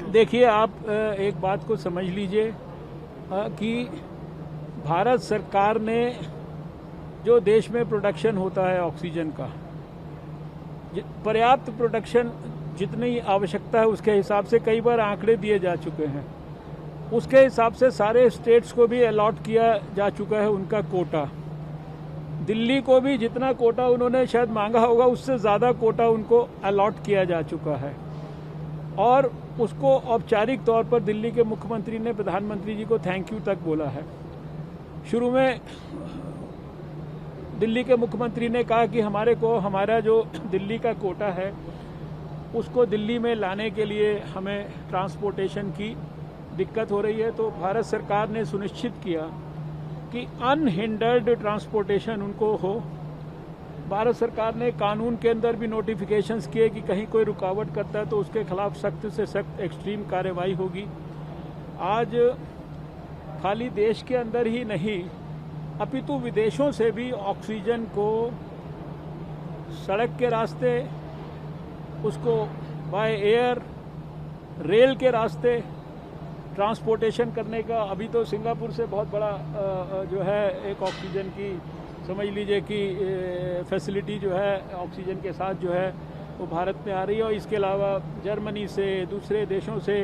देखिए आप एक बात को समझ लीजिए कि भारत सरकार ने जो देश में प्रोडक्शन होता है ऑक्सीजन का, पर्याप्त प्रोडक्शन जितनी आवश्यकता है उसके हिसाब से कई बार आंकड़े दिए जा चुके हैं। उसके हिसाब से सारे स्टेट्स को भी अलॉट किया जा चुका है उनका कोटा। दिल्ली को भी जितना कोटा उन्होंने शायद मांगा होगा उससे ज़्यादा कोटा उनको अलॉट किया जा चुका है। और उसको औपचारिक तौर पर दिल्ली के मुख्यमंत्री ने प्रधानमंत्री जी को थैंक यू तक बोला है। शुरू में दिल्ली के मुख्यमंत्री ने कहा कि हमारा जो दिल्ली का कोटा है उसको दिल्ली में लाने के लिए हमें ट्रांसपोर्टेशन की दिक्कत हो रही है, तो भारत सरकार ने सुनिश्चित किया कि अनहिंडर्ड ट्रांसपोर्टेशन उनको हो। भारत सरकार ने कानून के अंदर भी नोटिफिकेशंस किए कि कहीं कोई रुकावट करता है तो उसके खिलाफ सख्त से सख्त एक्सट्रीम कार्रवाई होगी। आज खाली देश के अंदर ही नहीं अपितु विदेशों से भी ऑक्सीजन को सड़क के रास्ते, उसको बाय एयर, रेल के रास्ते ट्रांसपोर्टेशन करने का अभी तो सिंगापुर से बहुत बड़ा जो है एक ऑक्सीजन की समझ लीजिए कि फैसिलिटी जो है ऑक्सीजन के साथ जो है वो भारत में आ रही है। और इसके अलावा जर्मनी से, दूसरे देशों से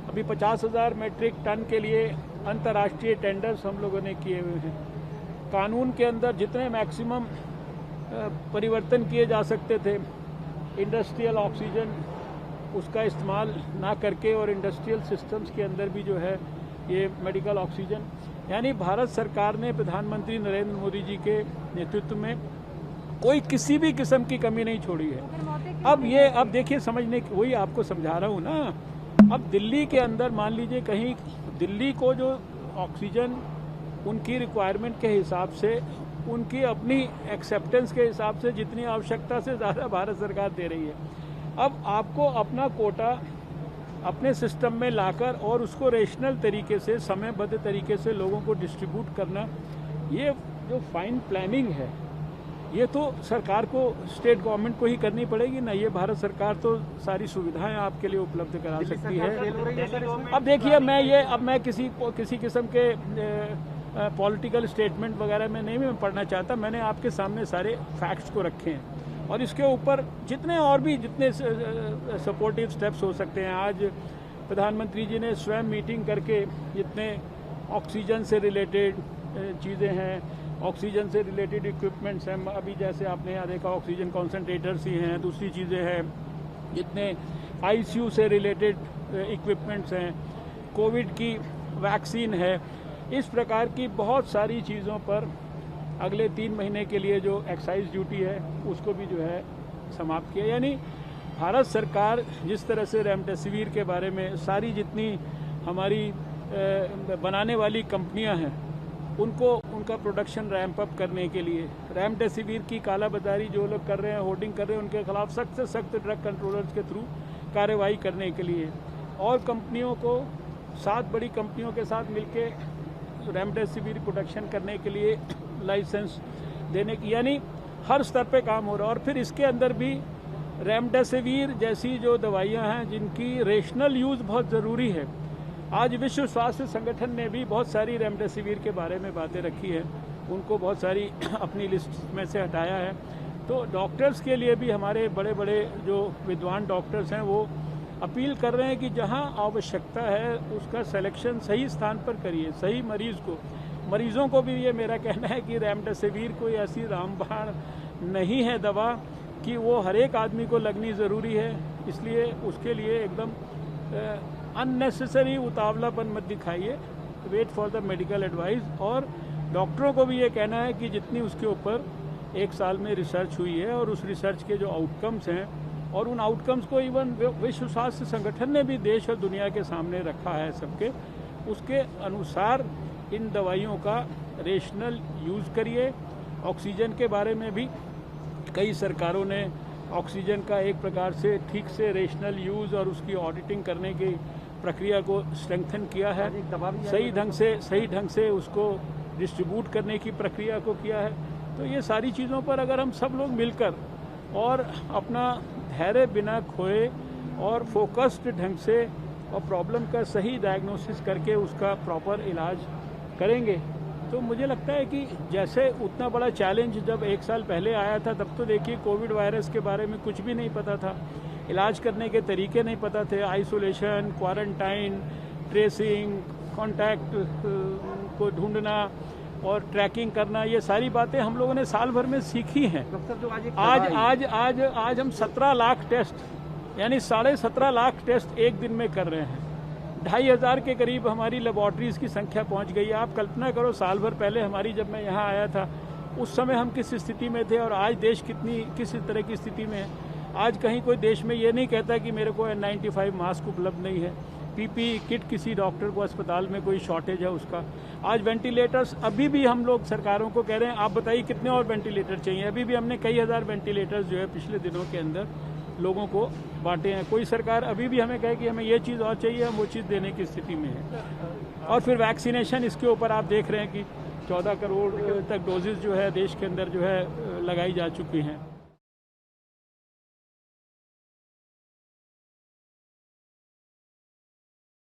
अभी 50,000 मेट्रिक टन के लिए अंतर्राष्ट्रीय टेंडर्स हम लोगों ने किए हुए हैं। कानून के अंदर जितने मैक्सिमम परिवर्तन किए जा सकते थे इंडस्ट्रियल ऑक्सीजन उसका इस्तेमाल ना करके, और इंडस्ट्रियल सिस्टम्स के अंदर भी जो है ये मेडिकल ऑक्सीजन, यानी भारत सरकार ने प्रधानमंत्री नरेंद्र मोदी जी के नेतृत्व में कोई किसी भी किस्म की कमी नहीं छोड़ी है। अब देखिए समझने की, वही आपको समझा रहा हूँ ना। अब दिल्ली के अंदर मान लीजिए कहीं दिल्ली को जो ऑक्सीजन उनकी रिक्वायरमेंट के हिसाब से, उनकी अपनी एक्सेप्टेंस के हिसाब से जितनी आवश्यकता से ज़्यादा भारत सरकार दे रही है। अब आपको अपना कोटा अपने सिस्टम में लाकर और उसको रेशनल तरीके से, समयबद्ध तरीके से लोगों को डिस्ट्रीब्यूट करना, ये जो फाइन प्लानिंग है ये तो सरकार को, स्टेट गवर्नमेंट को ही करनी पड़ेगी ना। ये भारत सरकार तो सारी सुविधाएं आपके लिए उपलब्ध करा सकती है। अब देखिए मैं किसी किस्म के पॉलिटिकल स्टेटमेंट वगैरह में नहीं मैं पढ़ना चाहता। मैंने आपके सामने सारे फैक्ट्स को रखे हैं और इसके ऊपर जितने सपोर्टिव स्टेप्स हो सकते हैं। आज प्रधानमंत्री जी ने स्वयं मीटिंग करके जितने ऑक्सीजन से रिलेटेड चीज़ें हैं, ऑक्सीजन से रिलेटेड इक्विपमेंट्स हैं, अभी जैसे आपने यहाँ देखा ऑक्सीजन कॉन्सेंट्रेटर्स ही हैं, दूसरी चीज़ें हैं, जितने आईसीयू से रिलेटेड इक्विपमेंट्स हैं, कोविड की वैक्सीन है, इस प्रकार की बहुत सारी चीज़ों पर अगले 3 महीने के लिए जो एक्साइज ड्यूटी है उसको भी जो है समाप्त किया। यानी भारत सरकार जिस तरह से रेमडेसिविर के बारे में सारी जितनी हमारी बनाने वाली कंपनियां हैं उनको उनका प्रोडक्शन रैंप अप करने के लिए, रेमडेसिविर की कालाबाजारी जो लोग कर रहे हैं, होर्डिंग कर रहे हैं, उनके खिलाफ सख्त से सख्त ड्रग कंट्रोलर्स के थ्रू कार्रवाई करने के लिए, और कंपनियों को 7 बड़ी कंपनियों के साथ मिलके रेमडेसिविर प्रोडक्शन करने के लिए लाइसेंस देने की, यानी हर स्तर पे काम हो रहा है। और फिर इसके अंदर भी रेमडेसिविर जैसी जो दवाइयां हैं जिनकी रेशनल यूज़ बहुत ज़रूरी है। आज विश्व स्वास्थ्य संगठन ने भी बहुत सारी रेमडेसिविर के बारे में बातें रखी है, उनको बहुत सारी अपनी लिस्ट में से हटाया है। तो डॉक्टर्स के लिए भी हमारे बड़े बड़े जो विद्वान डॉक्टर्स हैं वो अपील कर रहे हैं कि जहां आवश्यकता है उसका सिलेक्शन सही स्थान पर करिए, सही मरीज़ों को भी ये मेरा कहना है कि रेमडेसिविर कोई ऐसी रामबाण नहीं है दवा कि वो हर एक आदमी को लगनी ज़रूरी है। इसलिए उसके लिए एकदम अननेसेसरी उतावलापन मत दिखाइए, wait for the medical advice. और डॉक्टरों को भी ये कहना है कि जितनी उसके ऊपर 1 साल में रिसर्च हुई है और उस रिसर्च के जो आउटकम्स हैं और उन आउटकम्स को इवन विश्व स्वास्थ्य संगठन ने भी देश और दुनिया के सामने रखा है सबके, उसके अनुसार इन दवाइयों का रेशनल यूज़ करिए। ऑक्सीजन के बारे में भी कई सरकारों ने ऑक्सीजन का एक प्रकार से ठीक से रेशनल यूज़ और उसकी ऑडिटिंग करने की प्रक्रिया को स्ट्रेंथन किया है, सही ढंग से उसको डिस्ट्रीब्यूट करने की प्रक्रिया को किया है। तो ये सारी चीज़ों पर अगर हम सब लोग मिलकर और अपना धैर्य बिना खोए और फोकस्ड ढंग से और प्रॉब्लम का सही डायग्नोसिस करके उसका प्रॉपर इलाज करेंगे। तो मुझे लगता है कि जैसे उतना बड़ा चैलेंज जब 1 साल पहले आया था, तब तो देखिए कोविड वायरस के बारे में कुछ भी नहीं पता था, इलाज करने के तरीके नहीं पता थे, आइसोलेशन, क्वारंटाइन, ट्रेसिंग, कॉन्टैक्ट को ढूंढना और ट्रैकिंग करना, ये सारी बातें हम लोगों ने साल भर में सीखी हैं। आज हम 17 लाख टेस्ट यानी 17.5 लाख टेस्ट एक दिन में कर रहे हैं। 2,500 के करीब हमारी लेबॉर्ट्रीज़ की संख्या पहुंच गई है। आप कल्पना करो, साल भर पहले जब मैं यहाँ आया था उस समय हम किस स्थिति में थे और आज देश किस तरह की स्थिति में है। आज कहीं कोई देश में ये नहीं कहता कि मेरे को N95 मास्क उपलब्ध नहीं है, PPE किट किसी डॉक्टर को अस्पताल में कोई शॉर्टेज है उसका। आज वेंटिलेटर्स अभी भी हम लोग सरकारों को कह रहे हैं, आप बताइए कितने और वेंटिलेटर चाहिए। अभी भी हमने कई हज़ार वेंटिलेटर्स जो है पिछले दिनों के अंदर लोगों को बांटे हैं। कोई सरकार अभी भी हमें कहे कि हमें ये चीज़ और चाहिए, हम वो चीज़ देने की स्थिति में है। और फिर वैक्सीनेशन, इसके ऊपर आप देख रहे हैं कि 14 करोड़ तक डोजेज़ जो है देश के अंदर जो है लगाई जा चुकी हैं।